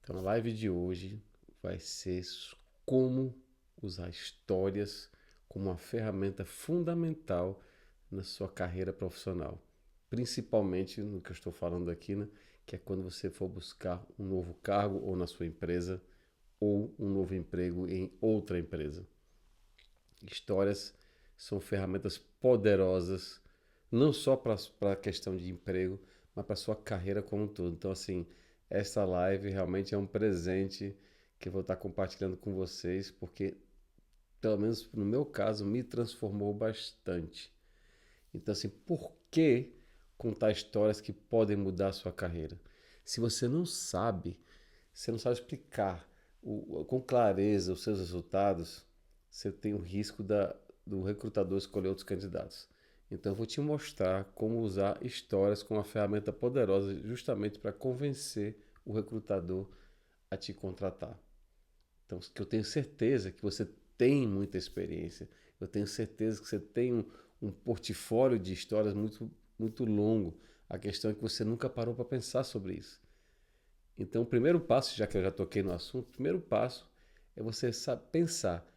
Então, a live de hoje vai ser como usar histórias como uma ferramenta fundamental na sua carreira profissional. Principalmente no que eu estou falando aqui, né? Que é quando você for buscar um novo cargo ou na sua empresa ou um novo emprego em outra empresa. Histórias são ferramentas poderosas, não só para a questão de emprego, mas para a sua carreira como um todo. Então, assim, essa live realmente é um presente que eu vou estar compartilhando com vocês, porque, pelo menos no meu caso, me transformou bastante. Então, assim, por que contar histórias que podem mudar a sua carreira? Se você não sabe explicar com clareza os seus resultados, você tem o risco do recrutador escolher outros candidatos. Então, eu vou te mostrar como usar histórias como uma ferramenta poderosa justamente para convencer o recrutador a te contratar. Então, que eu tenho certeza que você tem muita experiência, eu tenho certeza que você tem um portfólio de histórias muito longo. A questão é que você nunca parou para pensar sobre isso. Então, o primeiro passo, já que eu já toquei no assunto, o primeiro passo é você pensar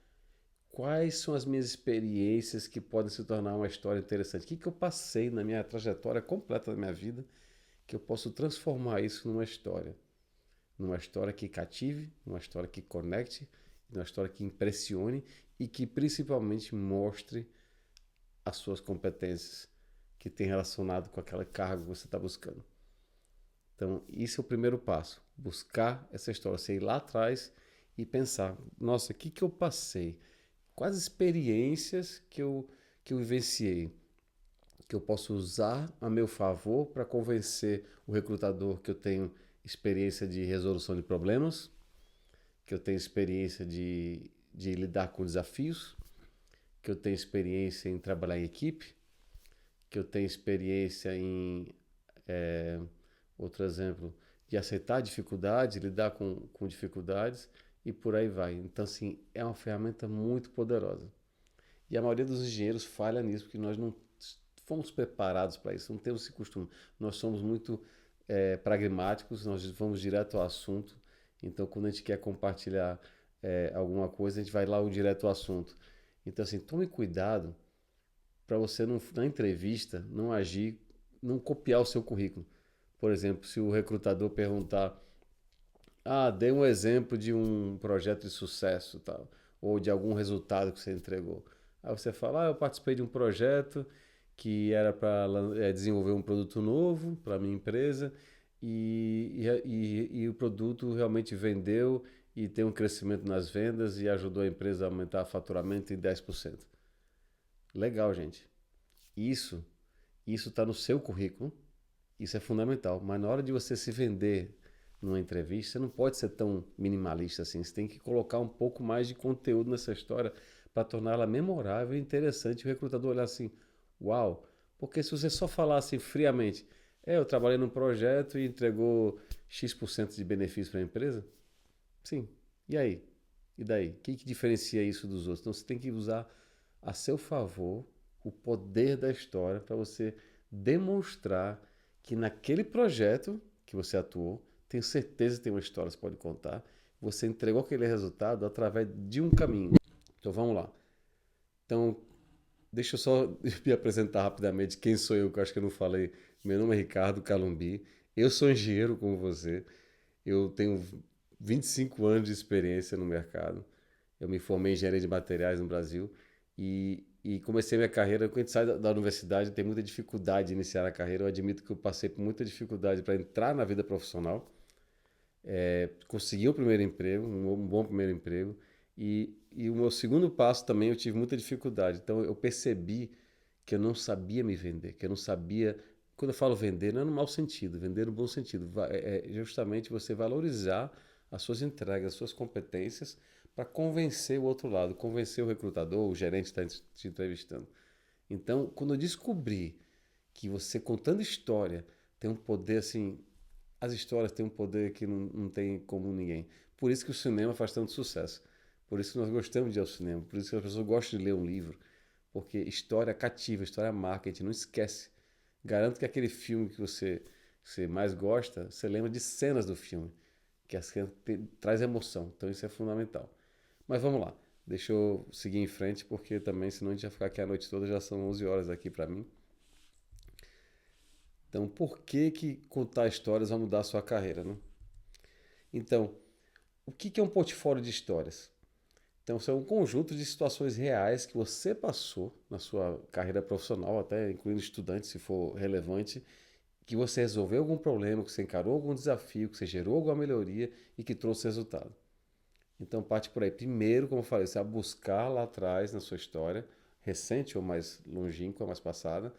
quais são as minhas experiências que podem se tornar uma história interessante. O que eu passei na minha trajetória completa da minha vida que eu posso transformar isso numa história que cative, numa história que conecte, numa história que impressione e que principalmente mostre as suas competências que tem relacionado com aquela cargo que você está buscando. Então, isso é o primeiro passo. Buscar essa história. Você ir lá atrás e pensar, nossa, o que eu passei? Quais experiências que eu vivenciei? Que eu posso usar a meu favor para convencer o recrutador que eu tenho experiência de resolução de problemas, que eu tenho experiência de lidar com desafios, que eu tenho experiência em trabalhar em equipe, que eu tenho experiência em, é, outro exemplo, de aceitar dificuldades, lidar com dificuldades e por aí vai. Então, assim, é uma ferramenta muito poderosa. E a maioria dos engenheiros falha nisso, porque nós não fomos preparados para isso, não temos esse costume. Nós somos muito pragmáticos, nós vamos direto ao assunto. Então, quando a gente quer compartilhar alguma coisa, a gente vai lá direto ao assunto. Então, assim, tome cuidado para você não, na entrevista não agir, não copiar o seu currículo. Por exemplo, se o recrutador perguntar, dê um exemplo de um projeto de sucesso, tal, ou de algum resultado que você entregou. Aí você fala, eu participei de um projeto que era para desenvolver um produto novo para a minha empresa e o produto realmente vendeu e tem um crescimento nas vendas e ajudou a empresa a aumentar o faturamento em 10%. Legal, gente. Isso, isso está no seu currículo, isso é fundamental. Mas na hora de você se vender numa entrevista, você não pode ser tão minimalista assim. Você tem que colocar um pouco mais de conteúdo nessa história para torná-la memorável e interessante. E o recrutador olhar assim, uau. Porque se você só falar assim friamente, eu trabalhei num projeto e entregou X% de benefício para a empresa, sim. E aí? E daí? O que diferencia isso dos outros? Então você tem que usar a seu favor o poder da história para você demonstrar que naquele projeto que você atuou, tenho certeza que tem uma história que você pode contar. Você entregou aquele resultado através de um caminho. Então vamos lá. Então, deixa eu só me apresentar rapidamente quem sou eu, que eu acho que eu não falei. Meu nome é Ricardo Calumbi. Eu sou engenheiro como você. Eu tenho 25 anos de experiência no mercado. Eu me formei em engenharia de materiais no Brasil e comecei minha carreira. Quando a gente sai da universidade, tem muita dificuldade de iniciar a carreira. Eu admito que eu passei por muita dificuldade para entrar na vida profissional. Consegui o primeiro emprego, um bom primeiro emprego. E o meu segundo passo também eu tive muita dificuldade. Então eu percebi que eu não sabia me vender, que eu não sabia. Quando eu falo vender, não é no mau sentido, vender no bom sentido. É justamente você valorizar as suas entregas, as suas competências para convencer o outro lado, convencer o recrutador, o gerente que está te entrevistando. Então, quando eu descobri que você contando história tem um poder assim, as histórias têm um poder que não tem como ninguém. Por isso que o cinema faz tanto sucesso. Por isso que nós gostamos de ir ao cinema. Por isso que as pessoas gostam de ler um livro. Porque história cativa, história marca, a gente não esquece. Garanto que aquele filme que você mais gosta, você lembra de cenas do filme. que a cena traz emoção. Então isso é fundamental. Mas vamos lá, deixa eu seguir em frente, porque também, senão a gente vai ficar aqui a noite toda, já são 11 horas aqui para mim. Então, por que que contar histórias vai mudar a sua carreira, né? Então, o que que é um portfólio de histórias? Então, são um conjunto de situações reais que você passou na sua carreira profissional, até incluindo estudante, se for relevante, que você resolveu algum problema, que você encarou algum desafio, que você gerou alguma melhoria e que trouxe resultado. Então, parte por aí. Primeiro, como eu falei, você vai buscar lá atrás na sua história, recente ou mais longínqua, mais passada,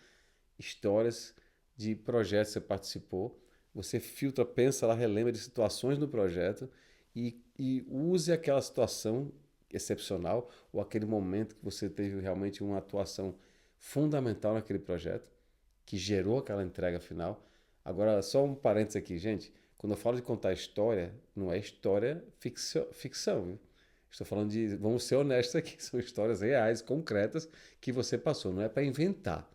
histórias de projetos que você participou. Você filtra, pensa lá, relembra de situações no projeto e use aquela situação excepcional ou aquele momento que você teve realmente uma atuação fundamental naquele projeto que gerou aquela entrega final. Agora, só um parênteses aqui, gente. Quando eu falo de contar história, não é história ficção, viu? Estou falando de, vamos ser honestos aqui, são histórias reais, concretas, que você passou. Não é para inventar.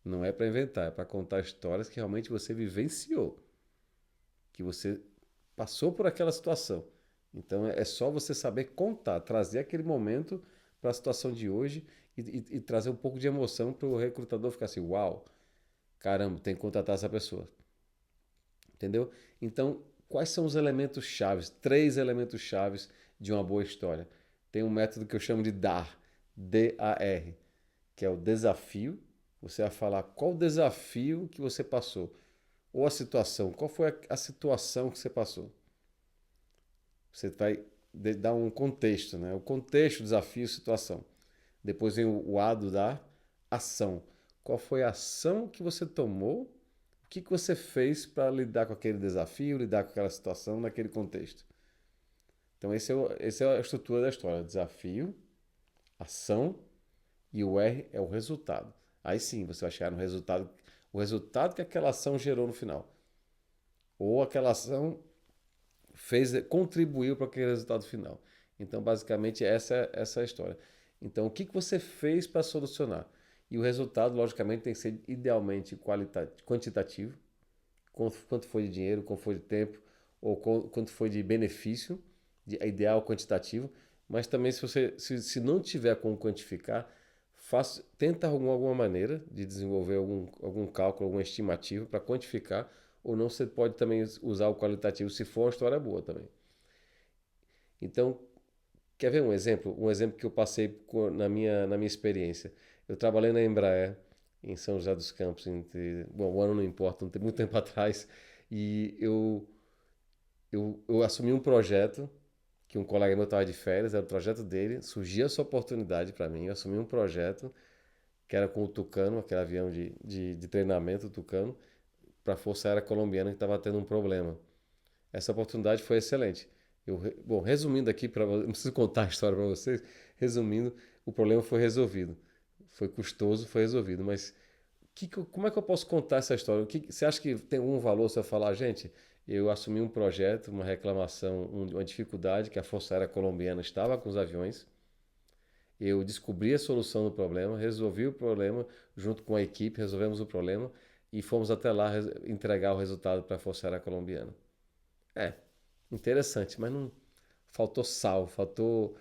Não é para inventar, é para contar histórias que realmente você vivenciou, que você passou por aquela situação. Então é só você saber contar, trazer aquele momento para a situação de hoje e trazer um pouco de emoção para o recrutador ficar assim: uau, caramba, tem que contratar essa pessoa. Entendeu? Então, quais são os elementos chaves? 3 elementos chaves de uma boa história. Tem um método que eu chamo de DAR, D-A-R, que é o desafio. Você vai falar qual o desafio que você passou. Ou a situação. Qual foi a situação que você passou? Você vai dar um contexto, né? O contexto, desafio, situação. Depois vem o A do dar, ação. Qual foi a ação que você tomou? O que você fez para lidar com aquele desafio, lidar com aquela situação naquele contexto? Então, essa é a estrutura da história. Desafio, ação e o R é o resultado. Aí sim, você vai chegar no resultado, o resultado que aquela ação gerou no final. Ou aquela ação contribuiu para aquele resultado final. Então, basicamente, essa é a história. Então, o que você fez para solucionar? E o resultado, logicamente, tem que ser idealmente quantitativo. Quanto foi de dinheiro, quanto foi de tempo, ou quanto foi de benefício, ideal quantitativo. Mas também, se não tiver como quantificar, tenta alguma maneira de desenvolver algum cálculo, alguma estimativa para quantificar, ou não, você pode também usar o qualitativo se for uma história boa também. Então, quer ver um exemplo? Um exemplo que eu passei na minha experiência. Eu trabalhei na Embraer, em São José dos Campos, bom, o ano não importa, não tem muito tempo atrás, e eu assumi um projeto que um colega meu estava de férias, era o projeto dele, surgiu essa oportunidade para mim, eu assumi um projeto que era com o Tucano, aquele avião de treinamento Tucano, para a Força Aérea Colombiana que estava tendo um problema. Essa oportunidade foi excelente. Bom, resumindo aqui, não preciso contar a história para vocês, resumindo, o problema foi resolvido. Foi custoso, foi resolvido, mas como é que eu posso contar essa história? Você acha que tem algum valor se eu falar, gente, eu assumi um projeto, uma reclamação, uma dificuldade que a Força Aérea Colombiana estava com os aviões, eu descobri a solução do problema, resolvi o problema junto com a equipe, resolvemos o problema e fomos até lá entregar o resultado para a Força Aérea Colombiana. É, interessante, mas não faltou sal, faltou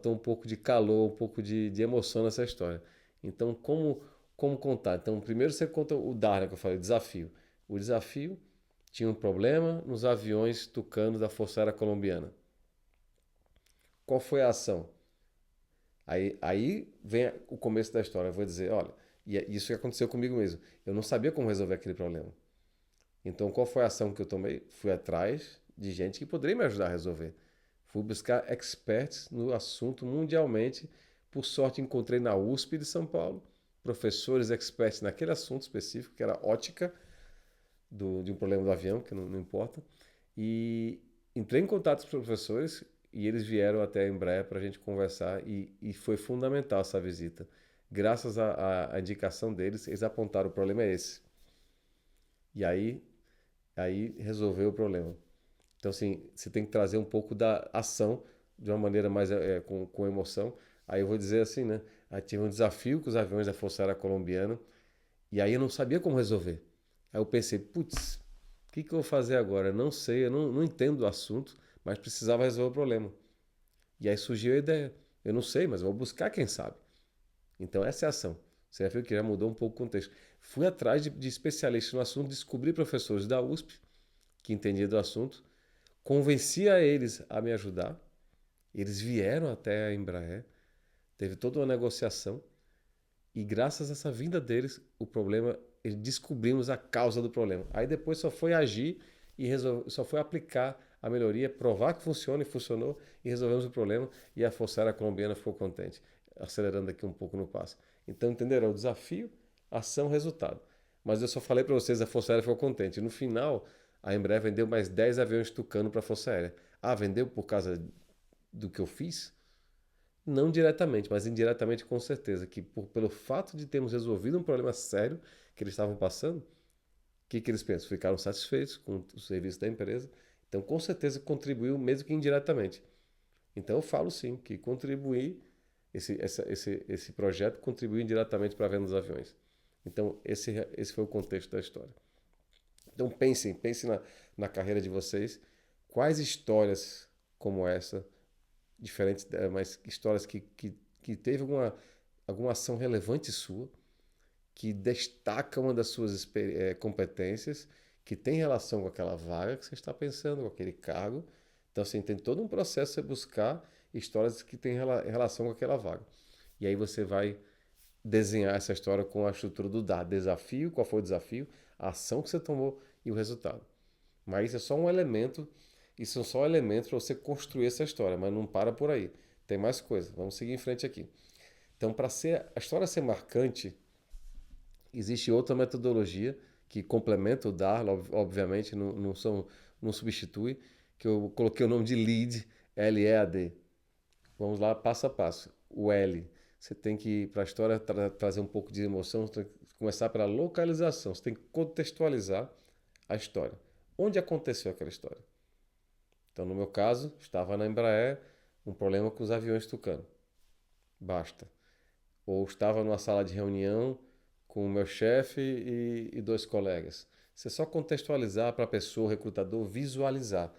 um pouco de calor, um pouco de emoção nessa história. Então, como contar? Então, primeiro você conta o Darna, que eu falei, o desafio. O desafio tinha um problema nos aviões Tucano da Força Aérea Colombiana. Qual foi a ação? Aí vem o começo da história. Eu vou dizer, olha, e isso que aconteceu comigo mesmo. Eu não sabia como resolver aquele problema. Então, qual foi a ação que eu tomei? Fui atrás de gente que poderia me ajudar a resolver. Fui buscar experts no assunto mundialmente. Por sorte, encontrei na USP de São Paulo professores experts naquele assunto específico, que era ótica de um problema do avião, que não importa. E entrei em contato com os professores e eles vieram até a Embraer para a gente conversar e foi fundamental essa visita. Graças à indicação deles, eles apontaram o problema é esse. E aí resolveu o problema. Então, assim, você tem que trazer um pouco da ação de uma maneira mais com emoção. Aí eu vou dizer assim, né? Aí tive um desafio com os aviões da Força Aérea Colombiana e aí eu não sabia como resolver. Aí eu pensei, putz, O que eu vou fazer agora? Não sei, eu não entendo o assunto, mas precisava resolver o problema. E aí surgiu a ideia. Eu não sei, mas eu vou buscar quem sabe. Então essa é a ação. Você já viu que já mudou um pouco o contexto. Fui atrás de especialistas no assunto, descobri professores da USP que entendiam do assunto, convencia eles a me ajudar. Eles vieram até a Embraer, teve toda uma negociação e graças a essa vinda deles, o problema, descobrimos a causa do problema. Aí depois só foi agir e só foi aplicar a melhoria, provar que funciona e funcionou e resolvemos o problema e a Força Aérea Colombiana ficou contente. Acelerando aqui um pouco no passo. Então, entenderam? O desafio, ação, resultado. Mas eu só falei para vocês, a Força Aérea ficou contente. No final, a Embraer vendeu mais 10 aviões Tucano para a Força Aérea. Ah, vendeu por causa do que eu fiz? Não diretamente, mas indiretamente com certeza, que pelo fato de termos resolvido um problema sério que eles estavam passando, o que eles pensam? Ficaram satisfeitos com o serviço da empresa, então com certeza contribuiu, mesmo que indiretamente. Então eu falo sim, que contribuir, esse projeto contribuiu indiretamente para a venda dos aviões. Então esse foi o contexto da história. Então pensem na carreira de vocês, quais histórias como essa diferentes, mas histórias que teve alguma ação relevante sua, que destaca uma das suas competências, que tem relação com aquela vaga que você está pensando, com aquele cargo. Então, assim, tem todo um processo de você buscar histórias que têm relação com aquela vaga. E aí você vai desenhar essa história com a estrutura do dado. Desafio, qual foi o desafio, a ação que você tomou e o resultado. Mas isso é só um elemento, isso são só elementos para você construir essa história, mas não para por aí. Tem mais coisa. Vamos seguir em frente aqui. Então, para a história ser marcante, existe outra metodologia que complementa o DAR, obviamente, não substitui, que eu coloquei o nome de LEAD, L-E-A-D. Vamos lá, passo a passo. O L, você tem que, para a história trazer um pouco de emoção, você tem que começar pela localização, você tem que contextualizar a história. Onde aconteceu aquela história? Então, no meu caso, estava na Embraer, um problema com os aviões Tucano. Basta. Ou estava numa sala de reunião com o meu chefe e dois colegas. Você só contextualizar para a pessoa, o recrutador, visualizar.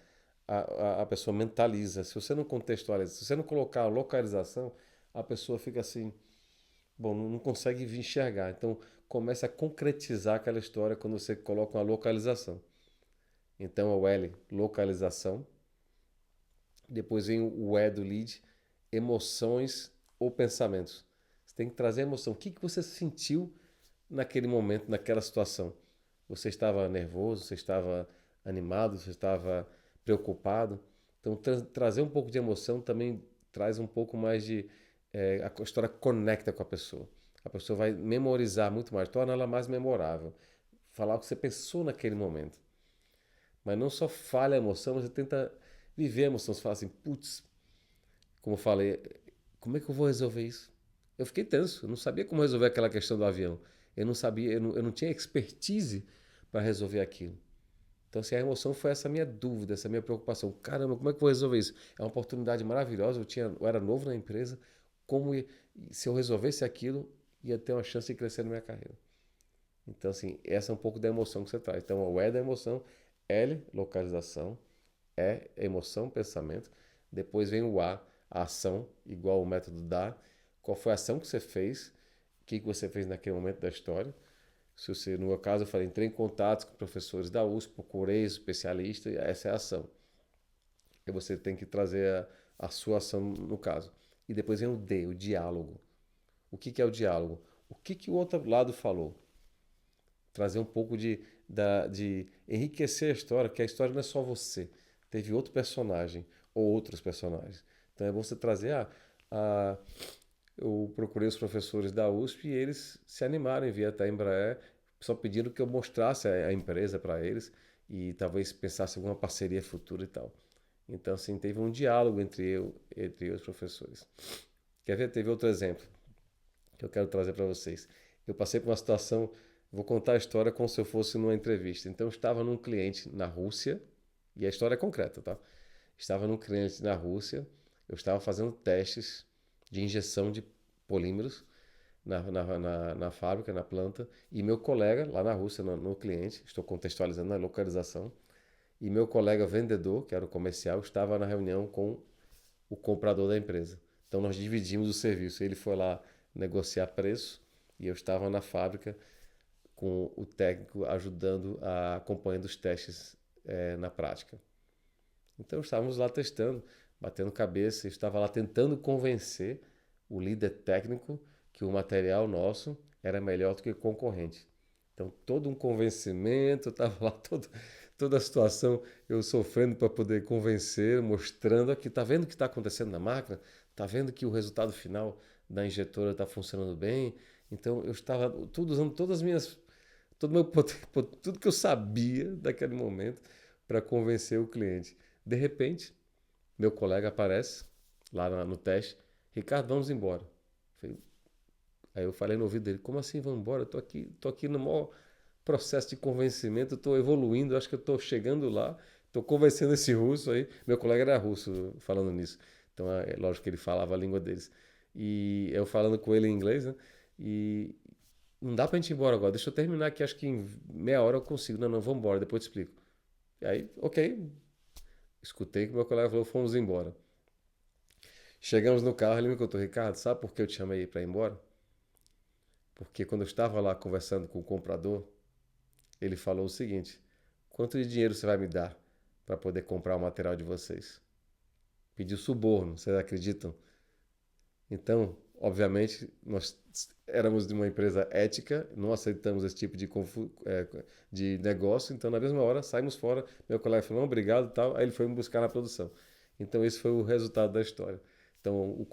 A pessoa mentaliza. Se você não contextualizar, se você não colocar a localização, a pessoa fica assim, bom, não consegue enxergar. Então, começa a concretizar aquela história quando você coloca uma localização. Então, é o L, localização. Depois vem o E do lead, emoções ou pensamentos. Você tem que trazer emoção. O que você sentiu naquele momento, naquela situação? Você estava nervoso, você estava animado, você estava preocupado? Então, trazer um pouco de emoção também traz um pouco mais de... a história conecta com a pessoa. A pessoa vai memorizar muito mais, torna ela mais memorável. Falar o que você pensou naquele momento. Mas não só fale a emoção, mas você tenta viver a emoção. Você fala assim, putz, como eu falei, como é que eu vou resolver isso? Eu fiquei tenso, eu não sabia como resolver aquela questão do avião. Eu não sabia, eu não tinha expertise para resolver aquilo. Então, assim, a emoção foi essa minha dúvida, essa minha preocupação. Caramba, como é que eu vou resolver isso? É uma oportunidade maravilhosa, eu era novo na empresa. Se eu resolvesse aquilo, ia ter uma chance de crescer na minha carreira. Então, assim, essa é um pouco da emoção que você traz. Então, o E da emoção, L, localização, emoção, pensamento. Depois vem o a ação, igual o método DA. Qual foi a ação que você fez? O que você fez naquele momento da história? Se você, no meu caso, eu falei, entrei em contato com professores da USP, procurei especialista, e essa é a ação. E você tem que trazer a sua ação no caso. E depois vem o D, o diálogo. O que é o diálogo? O que o outro lado falou? Trazer um pouco de enriquecer a história, porque a história não é só você. Teve outro personagem ou outros personagens. Então é você trazer a eu procurei os professores da USP e eles se animaram em vir até a Embraer, só pedindo que eu mostrasse a empresa para eles e talvez pensasse em alguma parceria futura e tal. Então, assim, teve um diálogo entre os professores. Quer ver? Teve outro exemplo que eu quero trazer para vocês. Eu passei por uma situação, vou contar a história como se eu fosse numa entrevista. Então, eu estava num cliente na Rússia, e a história é concreta, tá? Estava num cliente na Rússia, eu estava fazendo testes de injeção de polímeros na fábrica, na planta, e meu colega lá na Rússia, no cliente, estou contextualizando a localização, e meu colega vendedor, que era o comercial, estava na reunião com o comprador da empresa. Então nós dividimos o serviço. Ele foi lá negociar preço e eu estava na fábrica com o técnico ajudando, acompanhando os testes na prática. Então estávamos lá testando, batendo cabeça, eu estava lá tentando convencer o líder técnico que o material nosso era melhor do que o concorrente. Então todo um convencimento, estava lá toda a situação eu sofrendo para poder convencer, mostrando aqui, tá vendo o que está acontecendo na máquina? Tá vendo que o resultado final da injetora está funcionando bem? Então eu estava tudo usando todas as minhas, todo meu tudo que eu sabia daquele momento para convencer o cliente. De repente, meu colega aparece lá no teste, Ricardo, vamos embora. Aí eu falei no ouvido dele, como assim vamos embora? Tô aqui no maior processo de convencimento, estou evoluindo, acho que eu estou chegando lá, estou convencendo esse russo aí. Meu colega era russo falando nisso, então é lógico que ele falava a língua deles. E eu falando com ele em inglês, né? E não dá pra gente ir embora agora, deixa eu terminar aqui, acho que em meia hora eu consigo. Não, vamos embora, depois eu te explico. E aí, ok, escutei que meu colega falou, fomos embora. Chegamos no carro, ele me contou, Ricardo, sabe por que eu te chamei para ir embora? Porque quando eu estava lá conversando com o comprador, ele falou o seguinte: quanto de dinheiro você vai me dar para poder comprar o material de vocês? Pediu suborno, vocês acreditam? Então, obviamente, nós éramos de uma empresa ética, não aceitamos esse tipo de negócio, então na mesma hora saímos fora, meu colega falou, não, obrigado e tal, aí ele foi me buscar na produção. Então esse foi o resultado da história. Então,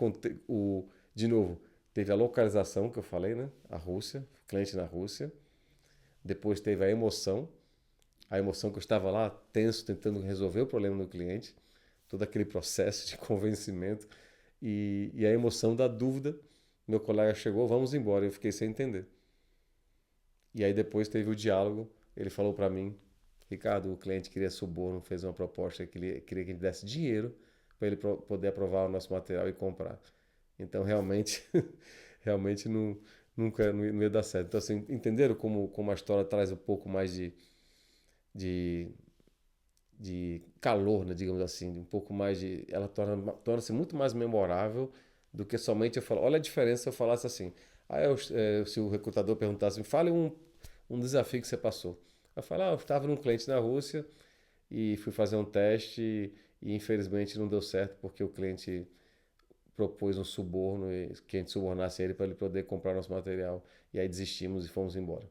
de novo, teve a localização que eu falei, né? A Rússia, cliente na Rússia. Depois teve a emoção que eu estava lá tenso, tentando resolver o problema do cliente, todo aquele processo de convencimento e a emoção da dúvida. Meu colega chegou, vamos embora, eu fiquei sem entender. E aí depois teve o diálogo, ele falou para mim, Ricardo, o cliente queria suborno, fez uma proposta, queria que ele desse dinheiro para ele poder aprovar o nosso material e comprar. Então realmente, realmente nunca não ia dar certo. Então assim, entenderam como a história traz um pouco mais de, de calor, né, digamos assim, um pouco mais de. Ela torna-se muito mais memorável do que somente eu falar. Olha a diferença se eu falasse assim. Se o recrutador perguntasse, fale um desafio que você passou. Eu falo, eu estava num cliente na Rússia e fui fazer um teste e infelizmente não deu certo porque o cliente propôs um suborno e que a gente subornasse ele para ele poder comprar nosso material. E aí desistimos e fomos embora.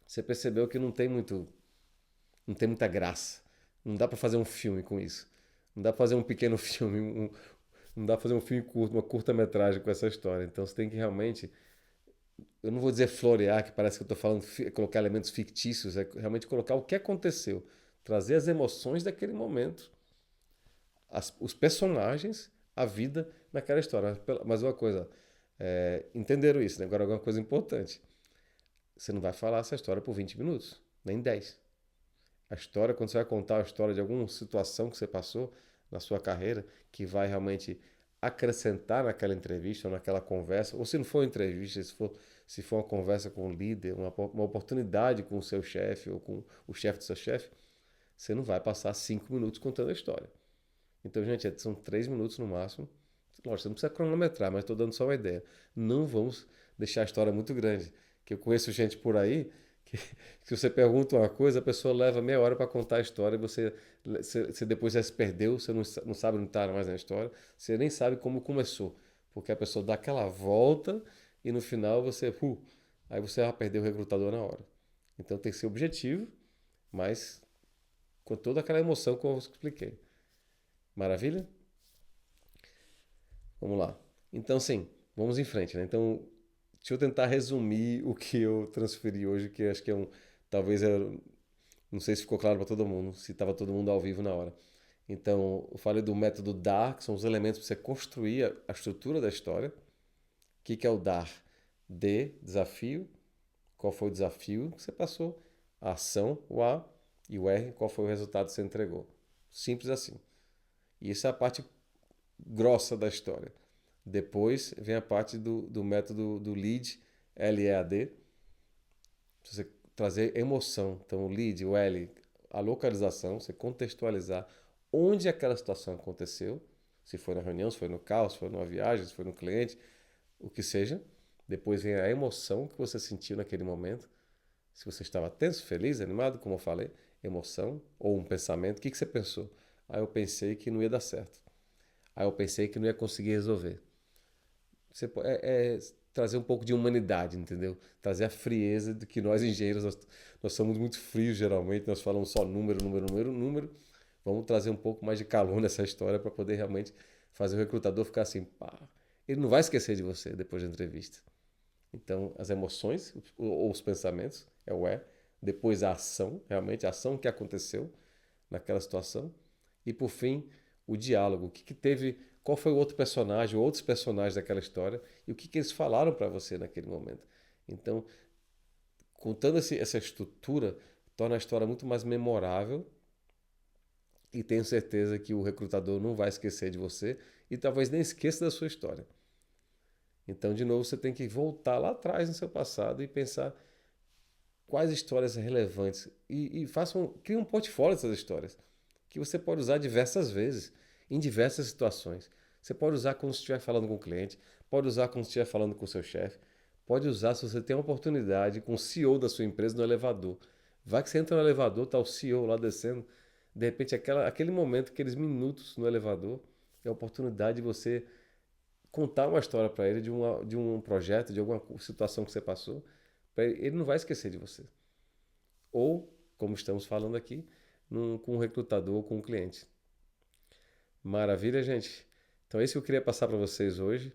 Você percebeu que não tem muita graça. Não dá para fazer um filme com isso. Não dá para fazer um pequeno filme, não dá para fazer um filme curto, uma curta-metragem com essa história. Então você tem que realmente, eu não vou dizer florear, que parece que eu estou falando, colocar elementos fictícios, é realmente colocar o que aconteceu, trazer as emoções daquele momento, os personagens, a vida naquela história. Mas uma coisa, entenderam isso, né? Agora alguma coisa importante. Você não vai falar essa história por 20 minutos, nem 10. A história, quando você vai contar a história de alguma situação que você passou na sua carreira, que vai realmente acrescentar naquela entrevista ou naquela conversa, ou se não for uma entrevista, se for uma conversa com o líder, uma oportunidade com o seu chefe ou com o chefe do seu chefe, você não vai passar 5 minutos contando a história. Então, gente, são 3 minutos no máximo. Lógico, você não precisa cronometrar, mas estou dando só uma ideia. Não vamos deixar a história muito grande. Que eu conheço gente por aí que, se você pergunta uma coisa, a pessoa leva meia hora para contar a história e você depois já se perdeu, você não sabe onde está mais na história, você nem sabe como começou. Porque a pessoa dá aquela volta e no final aí você vai perder o recrutador na hora. Então tem que ser objetivo, mas com toda aquela emoção que eu expliquei. Maravilha? Vamos lá. Então, sim, vamos em frente, né? Então, deixa eu tentar resumir o que eu transferi hoje, que acho que talvez não sei se ficou claro para todo mundo, se estava todo mundo ao vivo na hora. Então, eu falei do método DAR, que são os elementos para você construir a estrutura da história. O que é o DAR? D, desafio. Qual foi o desafio que você passou? A ação, o A. E o R, qual foi o resultado que você entregou? Simples assim. E isso é a parte grossa da história. Depois vem a parte do método do LEAD, L-E-A-D, você trazer emoção. Então, o lead, o L, a localização, você contextualizar onde aquela situação aconteceu, se foi na reunião, se foi no carro, se foi numa viagem, se foi no cliente, o que seja. Depois vem a emoção que você sentiu naquele momento. Se você estava tenso, feliz, animado, como eu falei, emoção ou um pensamento, o que você pensou? Aí eu pensei que não ia dar certo. Aí eu pensei que não ia conseguir resolver. É trazer um pouco de humanidade, entendeu? Trazer a frieza de que nós engenheiros, nós somos muito frios geralmente, nós falamos só número, número, número, número. Vamos trazer um pouco mais de calor nessa história para poder realmente fazer o recrutador ficar assim, pá, ele não vai esquecer de você depois da entrevista. Então, as emoções ou os pensamentos, é o E. Depois a ação, realmente a ação que aconteceu naquela situação. E por fim, o diálogo. O que teve, qual foi o outro personagem, ou outros personagens daquela história e o que eles falaram para você naquele momento. Então, contando essa estrutura, torna a história muito mais memorável e tenho certeza que o recrutador não vai esquecer de você e talvez nem esqueça da sua história. Então, de novo, você tem que voltar lá atrás no seu passado e pensar quais histórias relevantes e crie um portfólio dessas histórias que você pode usar diversas vezes, em diversas situações. Você pode usar quando estiver falando com o cliente, pode usar quando estiver falando com o seu chefe, pode usar se você tem uma oportunidade com o CEO da sua empresa no elevador. Vai que você entra no elevador, está o CEO lá descendo, de repente aquele momento, aqueles minutos no elevador, é a oportunidade de você contar uma história para ele de um projeto, de alguma situação que você passou. Ele não vai esquecer de você. Ou, como estamos falando aqui, com um recrutador ou com um cliente. Maravilha, gente? Então é isso que eu queria passar para vocês hoje.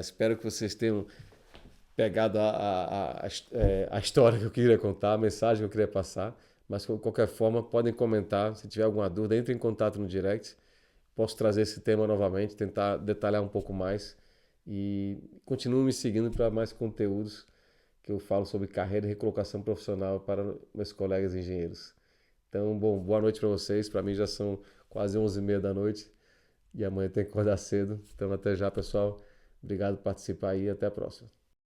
Espero que vocês tenham pegado a história que eu queria contar, a mensagem que eu queria passar. Mas, de qualquer forma, podem comentar. Se tiver alguma dúvida, entre em contato no direct. Posso trazer esse tema novamente, tentar detalhar um pouco mais. E continue me seguindo para mais conteúdos que eu falo sobre carreira e recolocação profissional para meus colegas engenheiros. Então, bom, boa noite para vocês. Para mim já são quase 11h30 da noite e amanhã tem que acordar cedo. Então, até já, pessoal. Obrigado por participar aí e até a próxima.